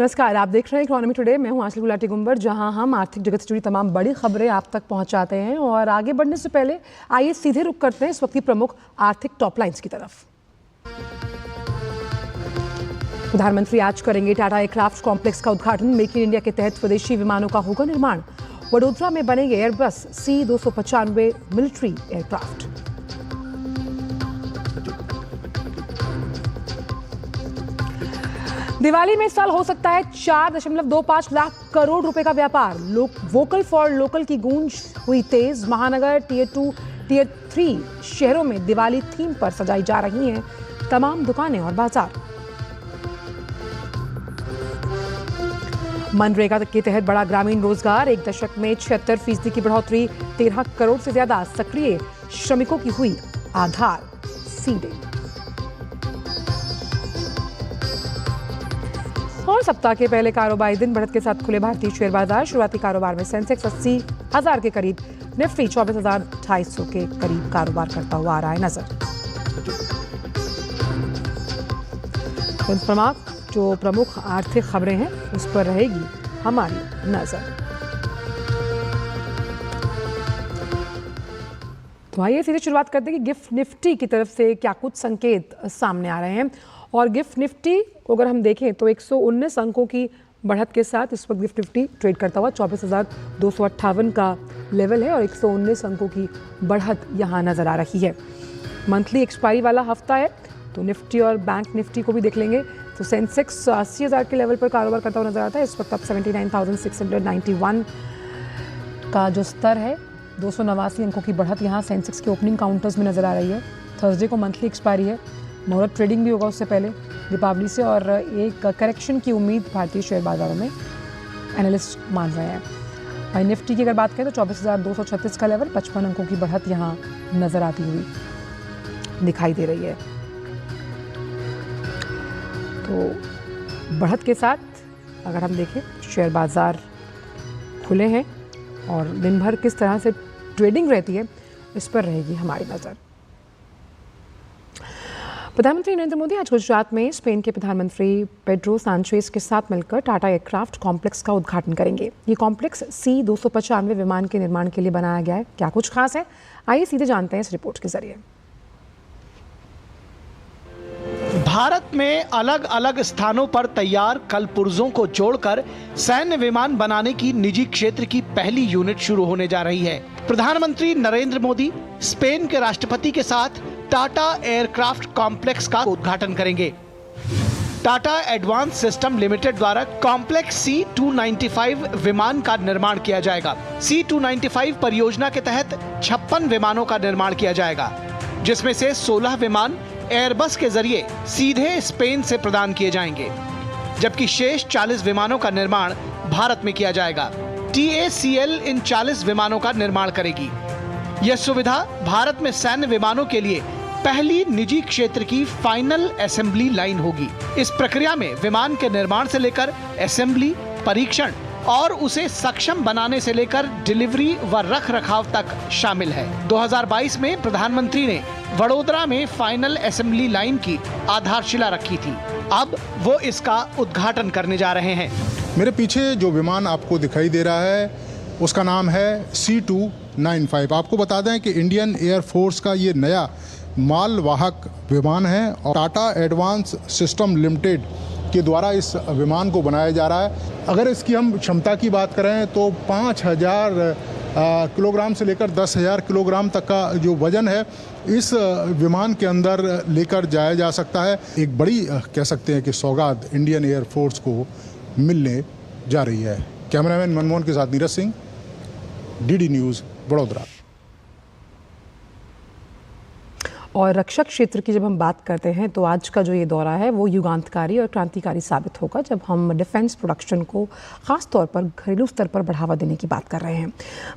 नमस्कार, आप देख रहे हैं इकोनॉमी टुडे। मैं हूं आंचल गुलाटी गुंबर, जहां हम आर्थिक जगत से जुड़ी तमाम बड़ी खबरें आप तक पहुंचाते हैं। और आगे बढ़ने से पहले आइए सीधे रुख करते हैं इस वक्त की प्रमुख आर्थिक टॉपलाइंस की तरफ। प्रधानमंत्री आज करेंगे टाटा एयरक्राफ्ट कॉम्प्लेक्स का उद्घाटन। मेक इन इंडिया के तहत स्वदेशी विमानों का होगा निर्माण। वडोदरा में बनेंगे Airbus C-295 military aircraft. Diwali में इस साल हो सकता है 4.25 लाख करोड़ रुपए का व्यापार। वोकल फॉर लोकल की गूंज हुई तेज। महानगर, टियर 2, टियर 3 शहरों में दिवाली थीम पर सजाई जा रही हैं तमाम दुकानें और बाजार। मनरेगा के तहत बड़ा ग्रामीण रोजगार। एक दशक में 76% की बढ़ोतरी। 13 करोड़ से ज्यादा सक्रिय श्रमिकों की हुई आधार सीडिंग। और सप्ताह के पहले कारोबारी दिन बढ़त के साथ खुले भारतीय शेयर बाजार। शुरुआती कारोबार में सेंसेक्स 80,000 के करीब, निफ्टी 24,250 के करीब कारोबार करता हुआ आ रहा है नजर। जो प्रमुख आर्थिक खबरें हैं उस पर रहेगी हमारी नजर। तो आइए सीधे शुरुआत करते हैं कि गिफ्ट निफ्टी की तरफ से क्या कुछ संकेत सामने आ रहे हैं। और गिफ्ट निफ्टी अगर हम देखें तो 119 अंकों की बढ़त के साथ इस वक्त गिफ्ट निफ्टी ट्रेड करता हुआ 24,258 का लेवल है और 119 अंकों की बढ़त यहाँ नजर आ रही है। मंथली एक्सपायरी वाला हफ्ता है तो निफ्टी और बैंक निफ्टी को भी देख लेंगे तो सेंसेक्स 80,000 के लेवल पर कारोबार करता हुआ नजर आता है। इस वक्त अब 79,691 का जो स्तर है, 289 अंकों की बढ़त यहाँ सेंसेक्स के ओपनिंग काउंटर्स में नजर आ रही है। थर्सडे को मंथली एक्सपायरी है, मुहूर्त ट्रेडिंग भी होगा उससे पहले दीपावली से, और एक करेक्शन की उम्मीद भारतीय शेयर बाजारों में एनालिस्ट मान रहे हैं। वहीं निफ्टी की अगर बात करें तो 24,236 का लेवल, 55 अंकों की बढ़त यहाँ नजर आती हुई दिखाई दे रही है। तो बढ़त के साथ अगर हम देखें शेयर बाजार खुले हैं और दिन भर किस तरह से ट्रेडिंग रहती है इस पर रहेगी हमारी नज़र। प्रधानमंत्री नरेंद्र मोदी आज गुजरात में स्पेन के प्रधानमंत्री पेड्रो सांचेज के साथ मिलकर टाटा एयरक्राफ्ट कॉम्प्लेक्स का उद्घाटन करेंगे। ये कॉम्प्लेक्स C-295 विमान के निर्माण के लिए बनाया गया है। क्या कुछ खास है, आइए सीधे जानते हैं इस रिपोर्ट के जरिए। भारत में अलग अलग स्थानों पर तैयार कलपुर्जों को जोड़कर सैन्य विमान बनाने की निजी क्षेत्र की पहली यूनिट शुरू होने जा रही है। प्रधानमंत्री नरेंद्र मोदी स्पेन के राष्ट्रपति के साथ टाटा एयरक्राफ्ट कॉम्प्लेक्स का उद्घाटन करेंगे। टाटा एडवांस सिस्टम लिमिटेड द्वारा कॉम्प्लेक्स C-295 विमान का निर्माण किया जाएगा। C-295 परियोजना के तहत 56 विमानों का निर्माण किया जाएगा, जिसमें से 16 विमान एयरबस के जरिए सीधे स्पेन से प्रदान किए जाएंगे, जबकि शेष 40 विमानों का निर्माण भारत में किया जाएगा। TACL इन 40 विमानों का निर्माण करेगी। यह सुविधा भारत में सैन्य विमानों के लिए पहली निजी क्षेत्र की फाइनल असेंबली लाइन होगी। इस प्रक्रिया में विमान के निर्माण से लेकर असेंबली, परीक्षण और उसे सक्षम बनाने से लेकर डिलीवरी व रखरखाव तक शामिल है। 2022 में प्रधानमंत्री ने वडोदरा में फाइनल असेंबली लाइन की आधारशिला रखी थी। अब वो इसका उद्घाटन करने जा रहे हैं। मेरे पीछे जो विमान आपको दिखाई दे रहा है उसका नाम है C-295। आपको बता दें कि इंडियन एयर फोर्स का ये नया मालवाहक विमान है और टाटा एडवांस सिस्टम लिमिटेड के द्वारा इस विमान को बनाया जा रहा है। अगर इसकी हम क्षमता की बात करें तो 5,000 किलोग्राम से लेकर 10,000 किलोग्राम तक का जो वजन है इस विमान के अंदर लेकर जाया जा सकता है। एक बड़ी कह सकते हैं कि सौगात इंडियन एयर फोर्स को मिलने जा रही है। कैमरामैन मनमोहन के साथ नीरज सिंह, DD न्यूज़, वडोदरा। और रक्षा क्षेत्र की जब हम बात करते हैं तो आज का जो ये दौरा है वो युगांतकारी और क्रांतिकारी साबित होगा, जब हम डिफेंस प्रोडक्शन को खास तौर पर घरेलू स्तर पर बढ़ावा देने की बात कर रहे हैं।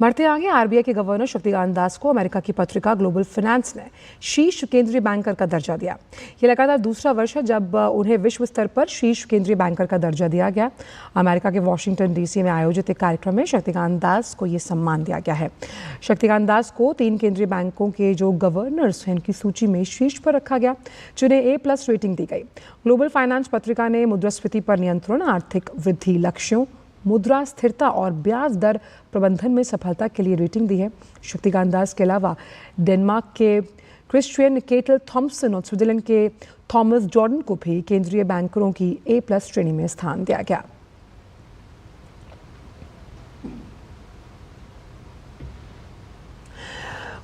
बढ़ते आगे, RBI के गवर्नर शक्तिकांत दास को अमेरिका की पत्रिका ग्लोबल फाइनेंस ने शीर्ष केंद्रीय बैंकर का दर्जा दिया। ये लगातार दूसरा वर्ष है जब उन्हें विश्व स्तर पर शीर्ष केंद्रीय बैंकर का दर्जा दिया गया। अमेरिका के वॉशिंगटन DC में आयोजित एक कार्यक्रम में शक्तिकांत दास को ये सम्मान दिया गया है। शक्तिकांत दास को 3 केंद्रीय बैंकों के जो गवर्नर्स हैं उनकी सूची में शीर्ष पर रखा गया, जिन्हें A+ रेटिंग दी गई। ग्लोबल फाइनेंस पत्रिका ने मुद्रास्फीति पर नियंत्रण, आर्थिक वृद्धि लक्ष्यों, मुद्रा स्थिरता और ब्याज दर प्रबंधन में सफलता के लिए रेटिंग दी है। शक्तिकांत दास के अलावा डेनमार्क के क्रिस्टियन केटल थॉम्सन और स्विट्जरलैंड के थॉमस जॉर्डन को भी केंद्रीय बैंकरों की A+ श्रेणी में स्थान दिया गया।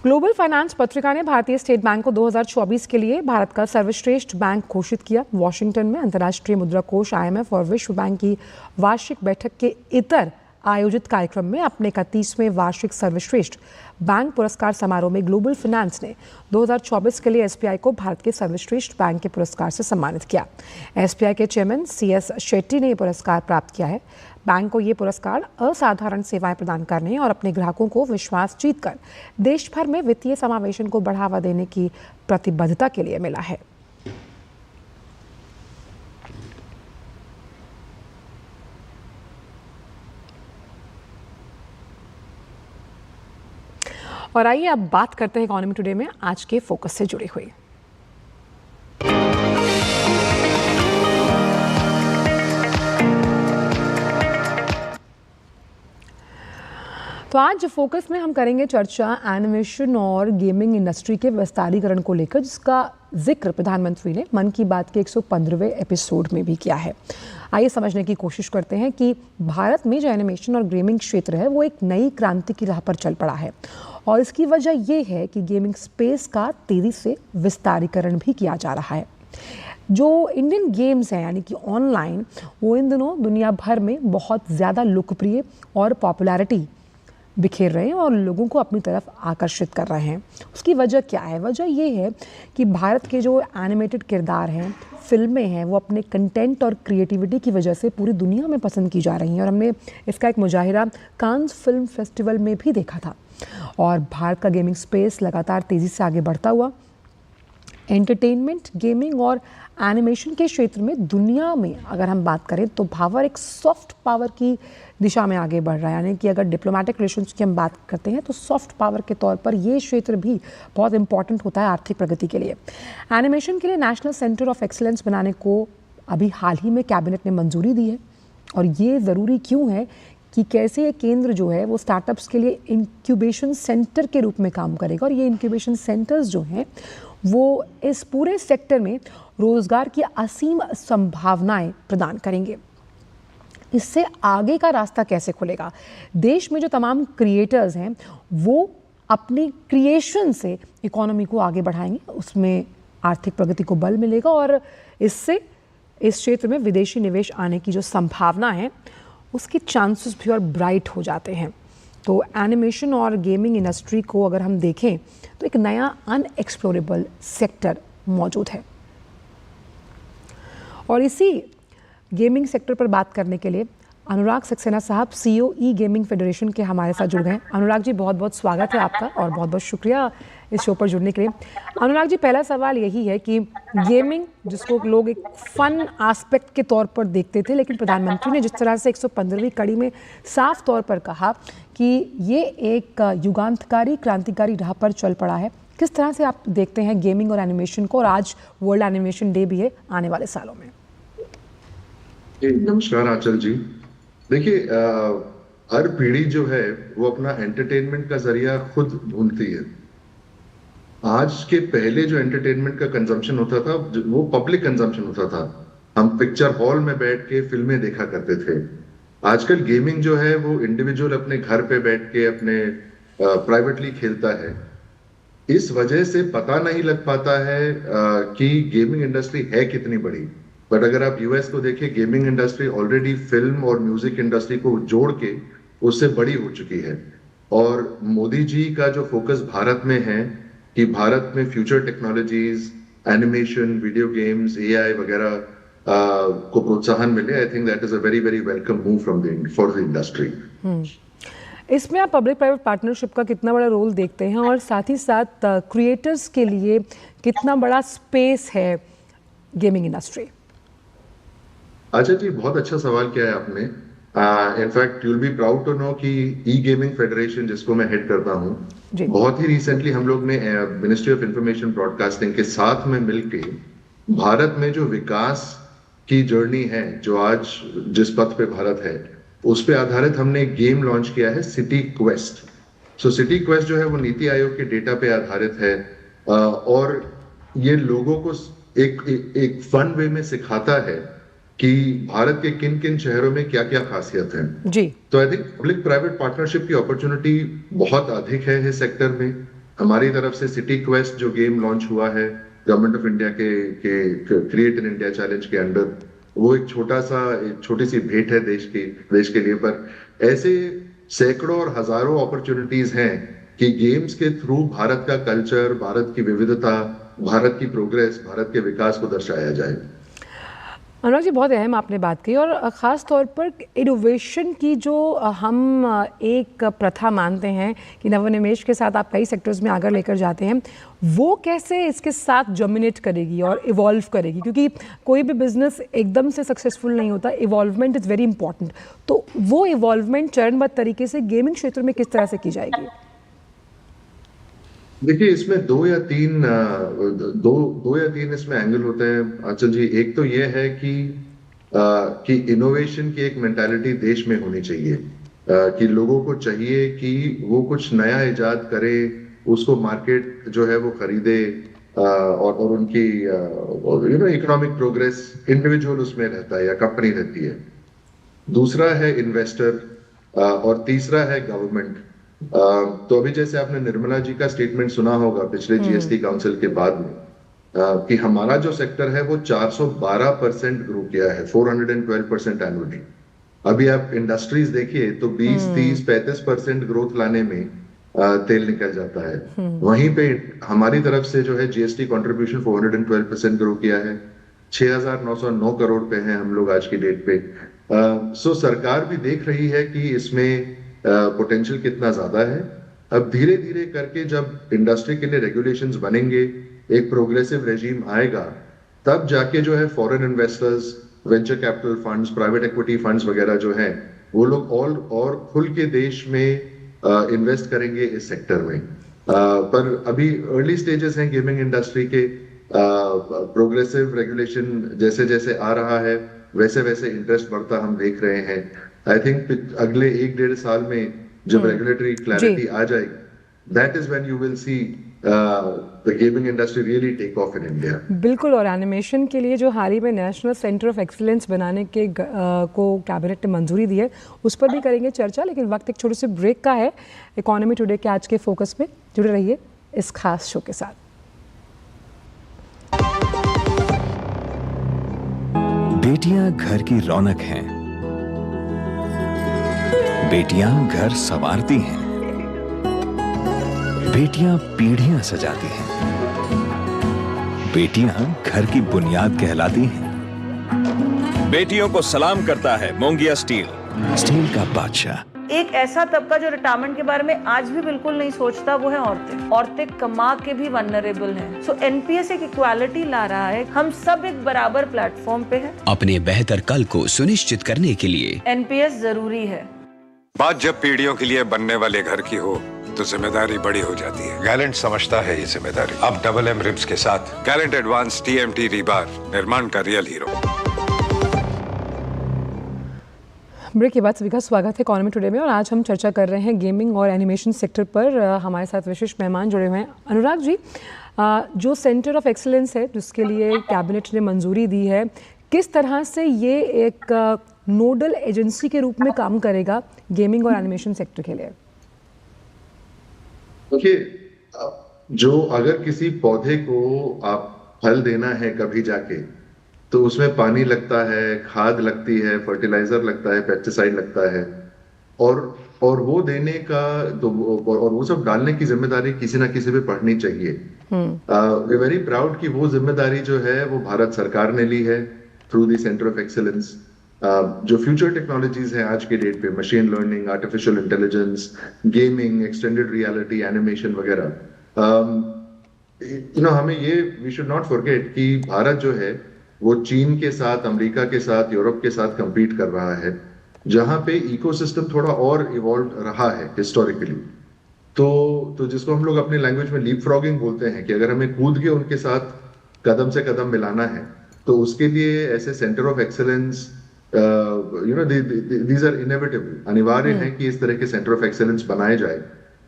ग्लोबल फाइनेंस पत्रिका ने भारतीय स्टेट बैंक को 2024 के लिए भारत का सर्वश्रेष्ठ बैंक घोषित किया। वॉशिंगटन में अंतर्राष्ट्रीय मुद्रा कोष IMF और विश्व बैंक की वार्षिक बैठक के इतर आयोजित कार्यक्रम में अपने 31वें वार्षिक सर्वश्रेष्ठ बैंक पुरस्कार समारोह में ग्लोबल फाइनेंस ने 2024 के लिए SBI को भारत के सर्वश्रेष्ठ बैंक के पुरस्कार से सम्मानित किया। SBI के चेयरमैन CS शेट्टी ने यह पुरस्कार प्राप्त किया है। बैंक को ये पुरस्कार असाधारण सेवाएं प्रदान करने और अपने ग्राहकों को विश्वास जीतकर देश भर में वित्तीय समावेशन को बढ़ावा देने की प्रतिबद्धता के लिए मिला है। और आइए अब बात करते हैं इकोनॉमी टुडे में आज के फोकस से जुड़ी हुई। तो आज फोकस में हम करेंगे चर्चा एनिमेशन और गेमिंग इंडस्ट्री के विस्तारीकरण को लेकर, जिसका जिक्र प्रधानमंत्री ने मन की बात के 115वें एपिसोड में भी किया है। आइए समझने की कोशिश करते हैं कि भारत में जो एनिमेशन और गेमिंग क्षेत्र है वो एक नई क्रांति की राह पर चल पड़ा है और इसकी वजह ये है कि गेमिंग स्पेस का तेजी से विस्तारीकरण भी किया जा रहा है। जो इंडियन गेम्स हैं यानी कि ऑनलाइन, वो इन दिनों दुनिया भर में बहुत ज़्यादा लोकप्रिय और पॉपुलैरिटी बिखेर रहे हैं और लोगों को अपनी तरफ आकर्षित कर रहे हैं। उसकी वजह क्या है? वजह ये है कि भारत के जो एनिमेटेड किरदार हैं, फिल्में हैं, वो अपने कंटेंट और क्रिएटिविटी की वजह से पूरी दुनिया में पसंद की जा रही हैं और हमने इसका एक मुजाहिरा कांस फिल्म फेस्टिवल में भी देखा था। और भारत का गेमिंग स्पेस लगातार तेज़ी से आगे बढ़ता हुआ एंटरटेनमेंट, गेमिंग और एनिमेशन के क्षेत्र में दुनिया में अगर हम बात करें तो भारत एक सॉफ्ट पावर की दिशा में आगे बढ़ रहा है। यानी कि अगर डिप्लोमेटिक रिलेशंस की हम बात करते हैं तो सॉफ्ट पावर के तौर पर ये क्षेत्र भी बहुत इंपॉर्टेंट होता है आर्थिक प्रगति के लिए। एनिमेशन के लिए नेशनल सेंटर ऑफ एक्सीलेंस बनाने को अभी हाल ही में कैबिनेट ने मंजूरी दी है और ये ज़रूरी क्यों है कि कैसे ये केंद्र जो है वो स्टार्टअप्स के लिए इंक्यूबेशन सेंटर के रूप में काम करेगा और ये इंक्यूबेशन सेंटर्स जो हैं वो इस पूरे सेक्टर में रोज़गार की असीम संभावनाएं प्रदान करेंगे। इससे आगे का रास्ता कैसे खुलेगा? देश में जो तमाम क्रिएटर्स हैं वो अपनी क्रिएशन से इकोनॉमी को आगे बढ़ाएंगे, उसमें आर्थिक प्रगति को बल मिलेगा और इससे इस क्षेत्र में विदेशी निवेश आने की जो संभावना है उसके चांसेस भी और ब्राइट हो जाते हैं। तो एनिमेशन और गेमिंग इंडस्ट्री को अगर हम देखें तो एक नया अनएक्सप्लोरेबल सेक्टर मौजूद है और इसी गेमिंग सेक्टर पर बात करने के लिए अनुराग सक्सेना साहब CEO ई गेमिंग फेडरेशन के हमारे साथ जुड़ गए। अनुराग जी, बहुत बहुत स्वागत है आपका और बहुत बहुत शुक्रिया इस शो पर जुड़ने के लिए। अनुराग जी, पहला सवाल यही है कि गेमिंग जिसको लोग एक फन एस्पेक्ट के तौर पर देखते थे, लेकिन प्रधानमंत्री ने जिस तरह से 115वीं कड़ी में साफ तौर पर कहा कि ये एक युगांतकारी क्रांतिकारी राह पर चल पड़ा है, किस तरह से आप देखते हैं गेमिंग और एनिमेशन को? और आज वर्ल्ड एनिमेशन डे भी है आने वाले सालों में। नमस्कार आंचल जी। देखिए, हर पीढ़ी जो है वो अपना एंटरटेनमेंट का जरिया खुद ढूंढती है। आज के पहले जो एंटरटेनमेंट का कंजम्पशन होता था वो पब्लिक कंजम्पशन होता था। हम पिक्चर हॉल में बैठ के फिल्में देखा करते थे। आजकल गेमिंग जो है वो इंडिविजुअल अपने घर पे बैठ के अपने प्राइवेटली खेलता है। इस वजह से पता नहीं लग पाता है कि गेमिंग इंडस्ट्री है कितनी बड़ी। बट अगर आप यूएस को देखें, गेमिंग इंडस्ट्री ऑलरेडी फिल्म और म्यूजिक इंडस्ट्री को जोड़ के उससे बड़ी हो चुकी है। और मोदी जी का जो फोकस भारत में है कि भारत में future technologies, animation, video games, AI वगैरह को प्रोत्साहन मिले, I think that is a very very welcome move for the industry. इसमें आप पब्लिक प्राइवेट पार्टनरशिप का कितना बड़ा रोल देखते हैं और साथ ही साथ क्रिएटर्स के लिए कितना बड़ा स्पेस है गेमिंग इंडस्ट्री? अच्छा जी, बहुत अच्छा सवाल किया है आपने। In fact you will be proud to know कि ई गेमिंग फेडरेशन जिसको मैं हेड करता हूँ, जी। बहुत ही रिसेंटली हम लोग ने मिनिस्ट्री ऑफ इंफॉर्मेशन ब्रॉडकास्टिंग के साथ में मिलके भारत में जो विकास की जर्नी है, जो आज जिस पथ पे भारत है, उस पे आधारित हमने एक गेम लॉन्च किया है, सिटी क्वेस्ट। सो सिटी क्वेस्ट जो है वो नीति आयोग के डेटा पे आधारित है और ये लोगों को एक फन वे में सिखाता है कि भारत के किन किन शहरों में क्या क्या खासियत है। जी। तो I think public private partnership की अपॉर्चुनिटी बहुत अधिक है इस सेक्टर में। हमारी तरफ से सिटी क्वेस्ट जो गेम लॉन्च हुआ है गवर्नमेंट ऑफ इंडिया के क्रिएट इन इंडिया चैलेंज के अंडर, वो एक छोटी सी भेंट है देश के लिए। पर ऐसे सैकड़ों और हजारों अपॉर्चुनिटीज हैं कि गेम्स के थ्रू भारत का कल्चर, भारत की विविधता, भारत की प्रोग्रेस, भारत के विकास को दर्शाया जाए। अनुराग जी, बहुत अहम आपने बात की और ख़ास तौर पर इनोवेशन की जो हम एक प्रथा मानते हैं कि नवोन्मेष के साथ आप कई सेक्टर्स में आगे लेकर जाते हैं, वो कैसे इसके साथ डोमिनेट करेगी और इवॉल्व करेगी? क्योंकि कोई भी बिजनेस एकदम से सक्सेसफुल नहीं होता, इवॉल्वमेंट इज़ वेरी इंपॉर्टेंट। तो वो इवॉल्वमेंट चरणबद्ध तरीके से गेमिंग क्षेत्र में किस तरह से की जाएगी? देखिए, इसमें दो या तीन इसमें एंगल होते हैं आंचल जी। एक तो ये है कि इनोवेशन की एक मेंटालिटी देश में होनी चाहिए, कि लोगों को चाहिए कि वो कुछ नया इजाद करे, उसको मार्केट जो है वो खरीदे और उनकी इकोनॉमिक प्रोग्रेस इंडिविजुअल उसमें रहता है या कंपनी रहती है। दूसरा है इन्वेस्टर और तीसरा है गवर्नमेंट। तो अभी जैसे आपने निर्मला जी का स्टेटमेंट सुना होगा पिछले जीएसटी काउंसिल के बाद में कि हमारा जो सेक्टर है वो 412% ग्रो किया है, 412% एनुअली। अभी आप इंडस्ट्रीज देखिए तो 20, 30, 35% ग्रोथ लाने में तेल निकल जाता है। वहीं पे हमारी तरफ से जो है जीएसटी कंट्रीब्यूशन 412% ग्रो किया है, 6,909 करोड़ पे हैं हम लोग आज की डेट पे। सो सरकार भी देख रही है कि इसमें पोटेंशियल कितना ज्यादा है। अब धीरे धीरे करके जब इंडस्ट्री के लिए रेगुलेशंस बनेंगे, एक प्रोग्रेसिव रेजीम आएगा, तब जाके जो है foreign investors, venture capital funds, private equity funds वगैरह जो हैं, वो लोग और खुल के देश में इन्वेस्ट करेंगे इस सेक्टर में। पर अभी अर्ली स्टेजेस हैं गेमिंग इंडस्ट्री के। प्रोग्रेसिव रेगुलेशन जैसे जैसे आ रहा है वैसे वैसे इंटरेस्ट बढ़ता हम देख रहे हैं। आई थिंक अगले 1-1.5 साल में जब रेगुलेटरी क्लैरिटी आ जाएगी, that is when you will see the gaming industry really take off in India. बिल्कुल। और एनिमेशन के लिए जो हाल ही में नेशनल सेंटर ऑफ एक्सीलेंस बनाने के को कैबिनेट ने मंजूरी दी है, उस पर भी करेंगे चर्चा। लेकिन वक्त एक छोटे से ब्रेक का है। इकोनॉमी टुडे के आज के फोकस में जुड़े रहिए इस खास शो के साथ। बेटियां घर की रौनक हैं, बेटियां घर संवारती हैं, बेटियां पीढ़ियां सजाती हैं, बेटियां घर की बुनियाद कहलाती हैं। बेटियों को सलाम करता है मोंगिया स्टील, स्टील का बादशाह। एक ऐसा तबका जो रिटायरमेंट के बारे में आज भी बिल्कुल नहीं सोचता, वो है औरतें। औरतें कमा के भी वल्नरेबल हैं। सो एनपीएस एक इक्वालिटी ला रहा है। हम सब एक बराबर प्लेटफॉर्म पे हैं। अपने बेहतर कल को सुनिश्चित करने के लिए एनपीएस जरूरी है। बात जब पीढ़ियों के लिए बनने वाले घर की हो तो जिम्मेदारी बड़ी हो जाती है। गैलेंट समझता है ये जिम्मेदारी। अब डबल एम रिब्स के साथ गैलेंट एडवांस टीएमटी रीबार, निर्माण का रियल हीरो। ब्रेक के बाद सभी का स्वागत है इकोनॉमी टुडे में। और आज हम चर्चा कर रहे हैं गेमिंग और एनिमेशन सेक्टर पर। हमारे साथ विशेष मेहमान जुड़े हुए हैं। अनुराग जी, जो सेंटर ऑफ एक्सीलेंस है जिसके लिए कैबिनेट ने मंजूरी दी है, किस तरह से ये एक नोडल एजेंसी के रूप में काम करेगा गेमिंग और एनिमेशन सेक्टर के लिए? देखिए, जो अगर किसी पौधे को आप फल देना है कभी जाके, तो उसमें पानी लगता है, खाद लगती है, फर्टिलाइजर लगता है, पेस्टिसाइड लगता है, और वो देने का तो और वो सब डालने की जिम्मेदारी किसी ना किसी पे पड़नी चाहिए। वी वेरी प्राउड कि वो जिम्मेदारी जो है वो भारत सरकार ने ली है through the centre of excellence. जो फ्यूचर टेक्नोलॉजीज हैं आज के डेट पे, machine learning, artificial intelligence, gaming, extended reality, animation वगैरह, हमें ये वी शुड नॉट फॉरगेट कि भारत जो है वो चीन के साथ, अमेरिका के साथ, यूरोप के साथ compete कर रहा है, जहां पे इकोसिस्टम थोड़ा और इवॉल्व रहा है हिस्टोरिकली। तो जिसको हम लोग अपनी लैंग्वेज में लीप फ्रॉगिंग बोलते हैं कि अगर हमें कूद के उनके साथ कदम से कदम मिलाना है तो उसके लिए ऐसे centre of excellence these are inevitable, अनिवार्य है कि इस तरह के सेंटर ऑफ एक्सेलेंस बनाए जाए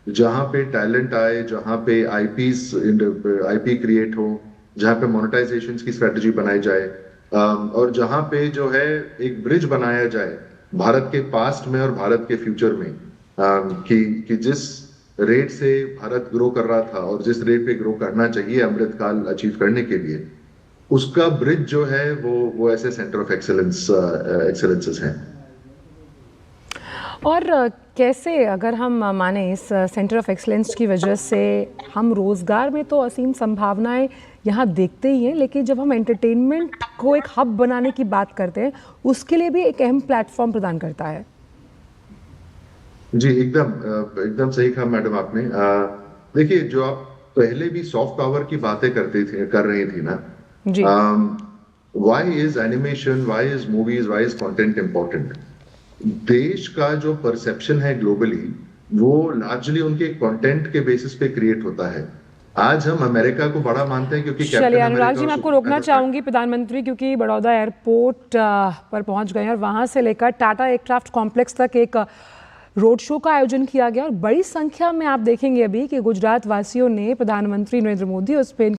जहां पे टैलेंट आए, जहां पे आईपी क्रिएट हो, जहां पे मोनेटाइजेशन की स्ट्रेटजी बनाई जाए, और जहां पे जो है एक ब्रिज बनाया जाए भारत के पास्ट में और भारत के फ्यूचर में, कि जिस रेट से भारत ग्रो कर रहा था और जिस रेट पे ग्रो करना चाहिए अमृतकाल अचीव करने के लिए, उसका ब्रिज जो है वो ऐसे सेंटर ऑफ एक्सेलेंसेस हैं। और कैसे अगर हम माने इस सेंटर ऑफ एक्सीलेंस की वजह से हम रोज़गार में तो असीम संभावनाएं यहाँ देखते ही हैं, लेकिन जब हम एंटरटेनमेंट को एक हब बनाने की बात करते हैं उसके लिए भी एक अहम प्लेटफॉर्म प्रदान करता है। जी एकदम सही कहा मैडम आपने। देखिए, जो आप पहले भी सॉफ्ट पावर की बातें कर रही थी ना जी, why is animation, why is movies, why is content important? देश का जो परसेप्शन है ग्लोबली वो लार्जली उनके कंटेंट के बेसिस पे क्रिएट होता है। आज हम अमेरिका को बड़ा मानते हैं क्योंकि चलिए अनुराग जी, मैं आपको रोकना चाहूंगी प्रधानमंत्री, क्योंकि बड़ौदा एयरपोर्ट पर पहुंच गए हैं और वहां से लेकर टाटा एयरक्राफ्ट कॉम्प्लेक्स तक एक रोड शो का आयोजन किया गया और बड़ी संख्या में आप देखेंगे अभी कि गुजरात वासियों ने प्रधानमंत्री नरेंद्र मोदी और स्पेन